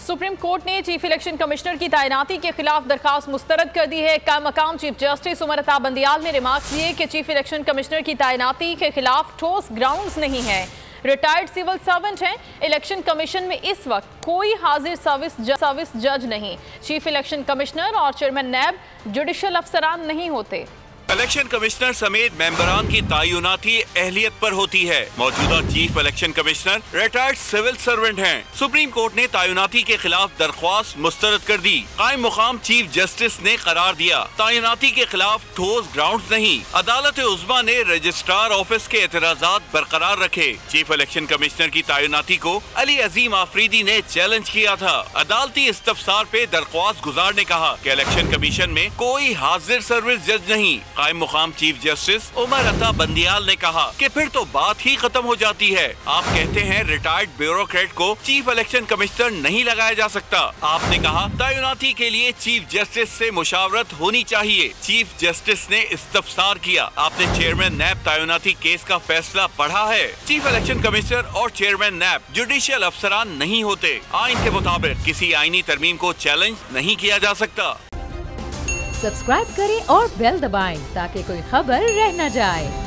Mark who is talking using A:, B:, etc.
A: Supreme court ने chief election commissioner की तैनाती के खिलाफ दरखास्त मुस्तरद कर दी है। मकाम चीफ जस्टिस उमर अता बंदियाल ने रिमार्क दिए कि चीफ इलेक्शन कमिश्नर की तैनाती के खिलाफ ठोस ग्राउंड्स नहीं है। रिटायर्ड सिविल सर्वेंट हैं। इलेक्शन कमीशन में इस वक्त कोई हाजिर सर्विस जज नहीं। चीफ इलेक्शन कमिश्नर और चेयरमैन नैब जुडिशियल अफसरान नहीं होते।
B: इलेक्शन कमिश्नर समेत मेंबरान की तैनाती अहलियत पर होती है। मौजूदा chief election commissioner retired civil servant हैं। सुप्रीम कोर्ट ने तैनाती के खिलाफ दरख्वास्त मुस्तरद कर दी। कायम मुकाम चीफ जस्टिस ने करार दिया तैनाती के खिलाफ ठोस ग्राउंड नहीं। अदालत उज़्मा ने रजिस्ट्रार ऑफिस के एतराज़ात बरकरार रखे। चीफ इलेक्शन कमिश्नर की तैनाती को अली अजीम आफरीदी ने चैलेंज किया था। अदालती इस्तफसार पे दरख्वास्त गुजार ने कहा कि इलेक्शन कमीशन में कोई हाजिर सर्विस जज नहीं। कायम मुकाम चीफ जस्टिस उमर अता बंदियाल ने कहा कि फिर तो बात ही खत्म हो जाती है। आप कहते हैं रिटायर्ड ब्यूरोक्रेट को चीफ इलेक्शन कमिश्नर नहीं लगाया जा सकता। आपने कहा तैनाती के लिए चीफ जस्टिस से मुशावरत होनी चाहिए। चीफ जस्टिस ने इस्तफसार किया। आपने चेयरमैन नैब तैनाती केस का फैसला पढ़ा है। चीफ इलेक्शन कमिश्नर और चेयरमैन नैब जुडिशियल अफसरान नहीं होते। आइन के मुताबिक किसी आईनी तरमीम को चैलेंज नहीं किया जा सकता।
C: सब्सक्राइब करें और बेल दबाएं ताकि कोई खबर रह न जाए।